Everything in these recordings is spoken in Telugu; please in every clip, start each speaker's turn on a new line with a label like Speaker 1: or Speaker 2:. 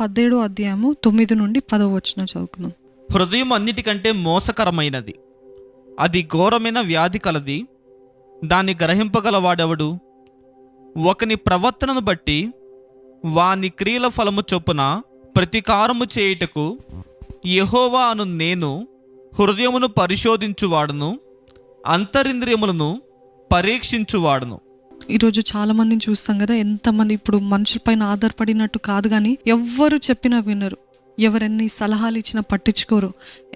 Speaker 1: 17 అధ్యాయము 9 నుండి 10 వచనం చదువుకుందాం.
Speaker 2: హృదయం అన్నిటికంటే మోసకరమైనది, అది ఘోరమైన వ్యాధి కలది, దాన్ని గ్రహింపగలవాడెవడు? ఒకని ప్రవర్తనను బట్టి వాని క్రియల ఫలము చొప్పున ప్రతీకారము చేయుటకు యెహోవా అను నేను హృదయమును పరిశోధించువాడును, అంతరింద్రియములను పరీక్షించువాడును.
Speaker 1: ఈరోజు చాలా మందిని చూస్తాం కదా, ఎంతమంది ఇప్పుడు మనుషులపైన ఆధారపడినట్టు కాదు, కానీ ఎవ్వరు చెప్పినా వినరు, ఎవరెన్ని సలహాలు ఇచ్చినా పట్టించుకోరు,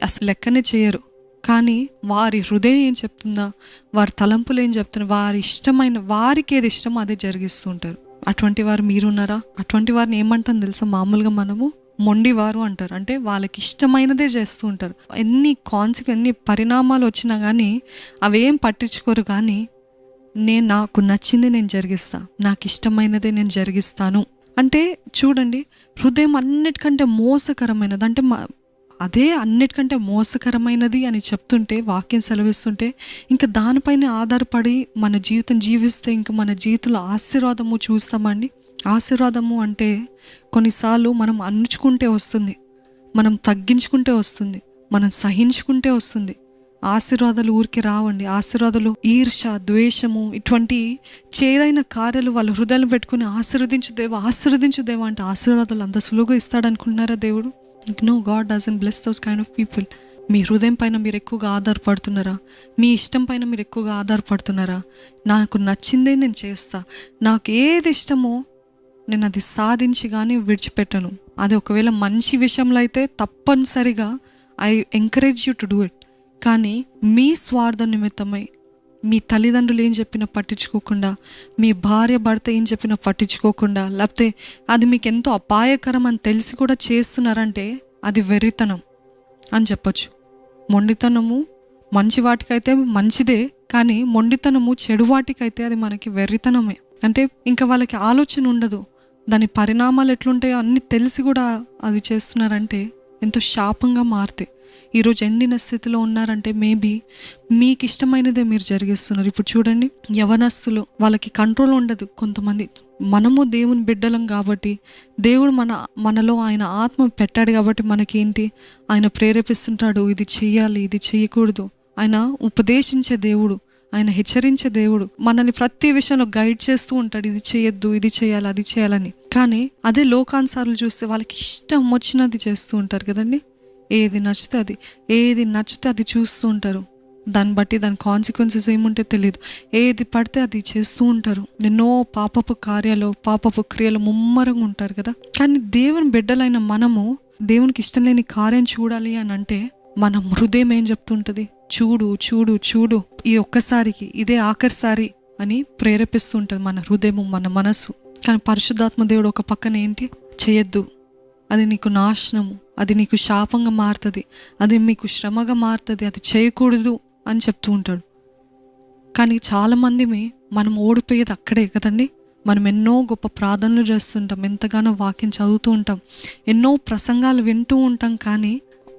Speaker 1: అసలు లెక్కనే చేయరు. కానీ వారి హృదయం ఏం చెప్తుందా, వారి తలంపులు ఏం చెప్తున్నా, వారి ఇష్టమైన వారికి ఏది ఇష్టమో అదే జరిగిస్తూ ఉంటారు. అటువంటి వారు మీరున్నారా? అటువంటి వారిని ఏమంటాం తెలుసా? మామూలుగా మనము మొండివారు అంటారు. అంటే వాళ్ళకి ఇష్టమైనదే చేస్తూ ఉంటారు. ఎన్ని పరిణామాలు వచ్చినా కానీ అవేం పట్టించుకోరు. కానీ నాకు నచ్చింది నేను జరిగిస్తా, నాకు ఇష్టమైనదే నేను జరిగిస్తాను అంటే చూడండి, హృదయం అన్నిటికంటే మోసకరమైనది. అంటే అదే అన్నిటికంటే మోసకరమైనది అని చెప్తుంటే, వాక్యం సెలవిస్తుంటే, ఇంకా దానిపైన ఆధారపడి మన జీవితం జీవిస్తే ఇంకా మన జీవితంలో ఆశీర్వాదము చూస్తామండి. ఆశీర్వాదము అంటే కొన్నిసార్లు మనం అణుచుకుంటే వస్తుంది, మనం తగ్గించుకుంటే వస్తుంది, మనం సహించుకుంటే వస్తుంది. ఆశీర్వాదాలు ఊరికి రావండి. ఆశీర్వాదాలు ఈర్ష, ద్వేషము, ఇటువంటి చేదైన కార్యాలు వాళ్ళ హృదయాలు పెట్టుకుని ఆశీర్వదించు దేవా అంటే ఆశీర్వాదాలు అంత సులువుగా ఇస్తాడనుకుంటున్నారా దేవుడు? No, God doesn't bless those kind of people. మీ హృదయం పైన మీరు ఎక్కువగా ఆధారపడుతున్నారా? మీ ఇష్టం పైన మీరు ఎక్కువగా ఆధారపడుతున్నారా? నాకు నచ్చిందే నేను చేస్తా, నాకు ఏది ఇష్టమో నేను అది సాధించి కానీ విడిచిపెట్టను. అది ఒకవేళ మంచి విషయంలో అయితే తప్పనిసరిగా I encourage you to do it. కానీ మీ స్వార్థ నిమిత్తమై మీ తల్లిదండ్రులు ఏం చెప్పినా పట్టించుకోకుండా, మీ భార్య భర్త ఏం చెప్పినా పట్టించుకోకుండా, లేకపోతే అది మీకు ఎంతో అపాయకరం అని తెలిసి కూడా చేస్తున్నారంటే అది వెర్రితనం అని చెప్పొచ్చు. మొండితనము మంచి వాటికైతే మంచిదే, కానీ మొండితనము చెడు వాటికైతే అది మనకి వెర్రితనమే. అంటే ఇంకా వాళ్ళకి ఆలోచన ఉండదు, దాని పరిణామాలు ఎట్లుంటాయో అన్నీ తెలిసి కూడా అది చేస్తున్నారంటే ఎంతో శాపంగా మారుతాయి. ఈరోజు ఎండిన స్థితిలో ఉన్నారంటే మేబీ మీకు ఇష్టమైనదే మీరు జరిగిస్తున్నారు. ఇప్పుడు చూడండి, యవనస్తులు, వాళ్ళకి కంట్రోల్ ఉండదు. కొంతమంది, మనము దేవుని బిడ్డలం కాబట్టి, దేవుడు మనలో ఆయన ఆత్మ పెట్టాడు కాబట్టి మనకేంటి, ఆయన ప్రేరేపిస్తుంటాడు, ఇది చెయ్యాలి, ఇది చెయ్యకూడదు. ఆయన ఉపదేశించే దేవుడు, ఆయన హెచ్చరించే దేవుడు, మనల్ని ప్రతి విషయంలో గైడ్ చేస్తూ ఉంటాడు, ఇది చేయొద్దు, ఇది చేయాలి, అది చేయాలని. కానీ అదే లోకానుసారులు చూస్తే వాళ్ళకి ఇష్టం వచ్చినది చేస్తూ ఉంటారు కదండి. ఏది నచ్చితే అది చూస్తూ ఉంటారు. దాన్ని బట్టి దాని కాన్సిక్వెన్సెస్ ఏముంటే తెలియదు, ఏది పడితే అది చేస్తూ ఉంటారు. ఎన్నో పాపపు కార్యాలు, పాపపు క్రియలు ముమ్మరంగా ఉంటారు కదా. కానీ దేవుని బిడ్డలైన మనము దేవునికి ఇష్టం లేని కార్యం చూడాలి అని అంటే మన హృదయం ఏం చెప్తుంటది? చూడు చూడు చూడు, ఈ ఒక్కసారికి ఇదే ఆఖరిసారి అని ప్రేరేపిస్తూ ఉంటుంది మన హృదయము, మన మనసు. కానీ పరిశుద్ధాత్మ దేవుడు ఒక పక్కన ఏంటి, చేయొద్దు, అది నీకు నాశనము, అది నీకు శాపంగా మారుతుంది, అది మీకు శ్రమగా మారుతుంది, అది చేయకూడదు అని చెప్తూ ఉంటాడు. కానీ చాలామంది మనం ఓడిపోయేది అక్కడే కదండి. మనం ఎన్నో గొప్ప ప్రార్థనలు చేస్తుంటాం, ఎంతగానో వాక్యం చదువుతూ ఉంటాం, ఎన్నో ప్రసంగాలు వింటూ ఉంటాం. కానీ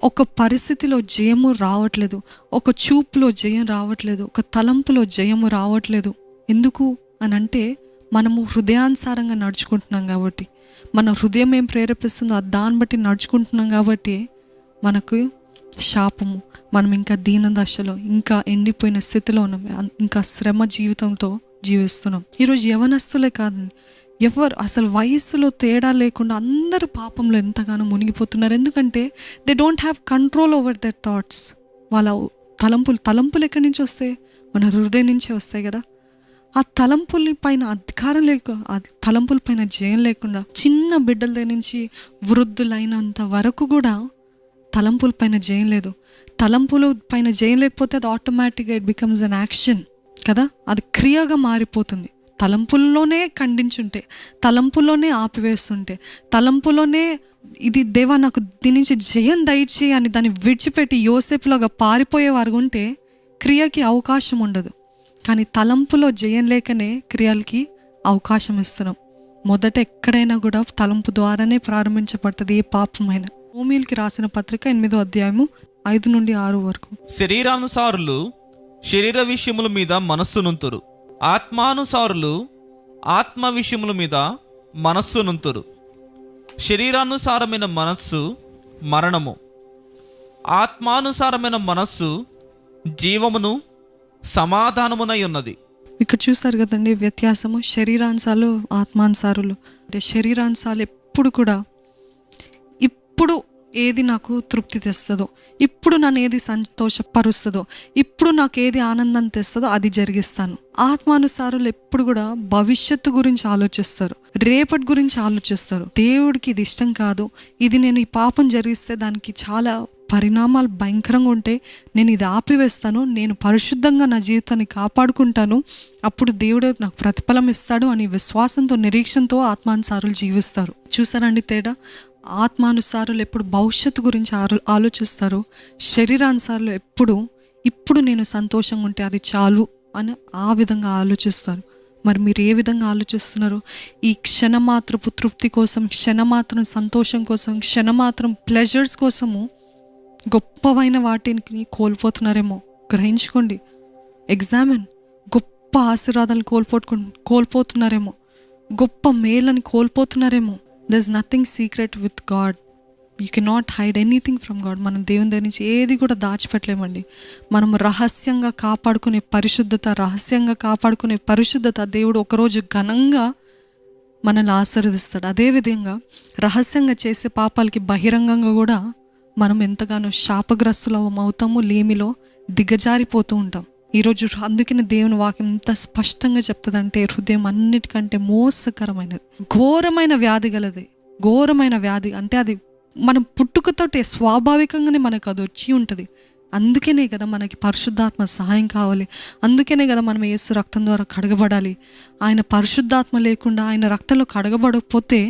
Speaker 1: ఒక పరిస్థితిలో జయము రావట్లేదు, ఒక చూపులో జయం రావట్లేదు, ఒక తలంపులో జయము రావట్లేదు. ఎందుకు అని అంటే మనము హృదయానుసారంగా నడుచుకుంటున్నాం కాబట్టి, మన హృదయం ఏం ప్రేరేపిస్తుందో దాన్ని బట్టి నడుచుకుంటున్నాం కాబట్టి మనకు శాపము, మనం ఇంకా దీన దశలో, ఇంకా ఎండిపోయిన స్థితిలో ఉన్నాం, ఇంకా శ్రమ జీవితంతో జీవిస్తున్నాం. ఈరోజు యవనస్తులే కాదండి, ఎవరు అసలు వయస్సులో తేడా లేకుండా అందరూ పాపంలో ఎంతగానో మునిగిపోతున్నారు. ఎందుకంటే they don't have control over their thoughts. వాళ్ళ తలంపులు ఎక్కడి నుంచి వస్తాయి? మన హృదయం నుంచే వస్తాయి కదా. ఆ తలంపుల పైన అధికారం ఆ తలంపుల పైన జయం లేకుండా, చిన్న బిడ్డల దగ్గర నుంచి వృద్ధులైనంత వరకు కూడా తలంపుల పైన జయం లేదు. తలంపుల పైన జయం లేకపోతే అది ఆటోమేటిక్గా ఇట్ బికమ్స్ అన్ యాక్షన్ కదా, అది క్రియగా మారిపోతుంది. తలంపుల్లోనే ఖండించుంటే, తలంపుల్లోనే ఆపివేస్తుంటే, తలంపులోనే ఇది దేవా నాకు దీని నుంచి జయం దయచేయి అని దాన్ని విడిచిపెట్టి యోసేపులాగా పారిపోయేవారు ఉంటే క్రియకి అవకాశం ఉండదు. కానీ తలంపులో జయం లేకనే క్రియలకి అవకాశం ఇస్తున్నాం. మొదట ఎక్కడైనా కూడా తలంపు ద్వారానే ప్రారంభించబడుతుంది ఏ పాపమైనా. రోమీయులకి రాసిన పత్రిక 8వ అధ్యాయము 5 నుండి 6 వరకు.
Speaker 2: శరీరానుసారులు శరీర విషయముల మీద మనస్సునుంతురు, ఆత్మానుసారులు ఆత్మ విషయముల మీద మనస్సునుంతురు. శరీరానుసారమైన మనస్సు మరణము, ఆత్మానుసారమైన మనస్సు జీవమును సమాధానమునై ఉన్నది.
Speaker 1: ఇక్కడ చూసారు కదండి వ్యత్యాసము, శరీరానుసారులు ఆత్మానుసారులు. అంటే శరీరానుసారులు ఎప్పుడు కూడా ఇప్పుడు ఏది నాకు తృప్తి తెస్తుందో, ఇప్పుడు నన్ను ఏది సంతోషపరుస్తుందో, ఇప్పుడు నాకు ఏది ఆనందం తెస్తుందో అది జరిగిస్తాను. ఆత్మానుసారులు ఎప్పుడు కూడా భవిష్యత్తు గురించి ఆలోచిస్తారు, రేపటి గురించి ఆలోచిస్తారు. దేవుడికి ఇది ఇష్టం కాదు, ఇది నేను ఈ పాపం జరిగిస్తే దానికి చాలా పరిణామాలు భయంకరంగా ఉంటే నేను ఇది ఆపివేస్తాను, నేను పరిశుద్ధంగా నా జీవితాన్ని కాపాడుకుంటాను, అప్పుడు దేవుడు నాకు ప్రతిఫలం ఇస్తాడు అని విశ్వాసంతో నిరీక్షణతో ఆత్మానుసారులు జీవిస్తారు. చూసారండి తేడా? ఆత్మానుసారులు ఎప్పుడు భవిష్యత్తు గురించి ఆలోచిస్తారు, శరీరానుసారులు ఎప్పుడు ఇప్పుడు నేను సంతోషంగా ఉంటే అది చాలు అని ఆ విధంగా ఆలోచిస్తారు. మరి మీరు ఏ విధంగా ఆలోచిస్తున్నారు? ఈ క్షణమాత్రపు తృప్తి కోసం, క్షణమాత్రం సంతోషం కోసం, క్షణమాత్రం ప్లెజర్స్ కోసము గొప్పవైన వాటిని కోల్పోతున్నారేమో. గ్రహించుకోండి, ఎగ్జామిన్. గొప్ప ఆశీర్వాదాలను కోల్పోతున్నారేమో, గొప్ప మేలని కోల్పోతున్నారేమో. There is nothing secret with God. You cannot hide anything from God. మనం దేవుని దగ్గర నుంచి ఏది కూడా దాచిపెట్టలేమండి. మనం రహస్యంగా కాపాడుకునే పరిశుద్ధత దేవుడు ఒకరోజు ఘనంగా మనల్ని ఆశీర్వదిస్తాడు. అదేవిధంగా రహస్యంగా చేసే పాపాలకి బహిరంగంగా కూడా మనం ఎంతగానో శాపగ్రస్తులం అవుతాము, లేమిలో దిగజారిపోతూ ఉంటాం. ఈరోజు అందుకని దేవుని వాక్యం ఎంత స్పష్టంగా చెప్తుందంటే, హృదయం అన్నిటికంటే మోసకరమైనది, ఘోరమైన వ్యాధి గలది. ఘోరమైన వ్యాధి అంటే అది మనం పుట్టుకతోటే స్వాభావికంగానే మనకు అది వచ్చి ఉంటుంది. అందుకనే కదా మనకి పరిశుద్ధాత్మ సహాయం కావాలి. అందుకనే కదా మనం యేసు రక్తం ద్వారా కడగబడాలి. ఆయన పరిశుద్ధాత్మ లేకుండా, ఆయన రక్తంలో కడగబడకపోతే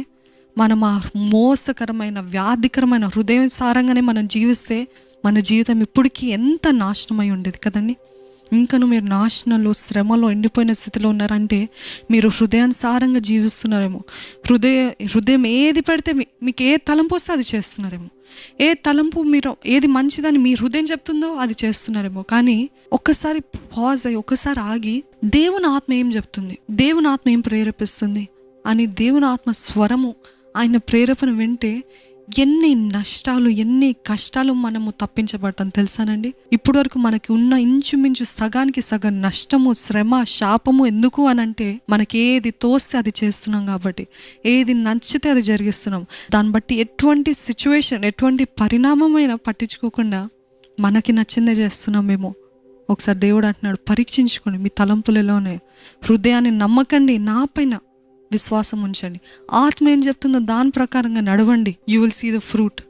Speaker 1: మనం ఆ మోసకరమైన వ్యాధికరమైన హృదయసారంగానే మనం జీవిస్తే మన జీవితం ఇప్పటికీ ఎంత నాశనమై ఉండేది కదండి. ఇంకను మీరు నాశనంలో, శ్రమలో, ఎండిపోయిన స్థితిలో ఉన్నారంటే మీరు హృదయానుసారంగా జీవిస్తున్నారేమో. హృదయం ఏది పెడితే మీకు ఏ తలంపు వస్తే అది చేస్తున్నారేమో. ఏ తలంపు మీరు ఏది మంచిదని మీ హృదయం చెప్తుందో అది చేస్తున్నారేమో. కానీ ఒక్కసారి పాజ్ అయ్యి, ఒక్కసారి ఆగి, దేవుని ఆత్మ ఏం చెప్తుంది, దేవుని ఆత్మ ఏం ప్రేరేపిస్తుంది అని దేవుని ఆత్మ స్వరము, ఆయన ప్రేరేపణ వింటే ఎన్ని నష్టాలు, ఎన్ని కష్టాలు మనము తప్పించబడతాం తెలుసానండి. ఇప్పటి వరకు మనకి ఉన్న ఇంచుమించు సగానికి సగం నష్టము, శ్రమ, శాపము ఎందుకు అని అంటే మనకి ఏది తోస్తే అది చేస్తున్నాం కాబట్టి, ఏది నచ్చితే అది జరిగిస్తున్నాం. దాన్ని బట్టి ఎటువంటి సిచ్యువేషన్, ఎటువంటి పరిణామమైనా పట్టించుకోకుండా మనకి నచ్చిందే చేస్తున్నామేమో. ఒకసారి దేవుడు అంటున్నాడు, పరీక్షించుకోండి మీ తలంపులలోనే, హృదయాన్ని నమ్మకండి, నా పైన విశ్వాసం ఉంచండి, ఆత్మ ఏం చెప్తుందో దాని ప్రకారంగా నడవండి. You will see the fruit.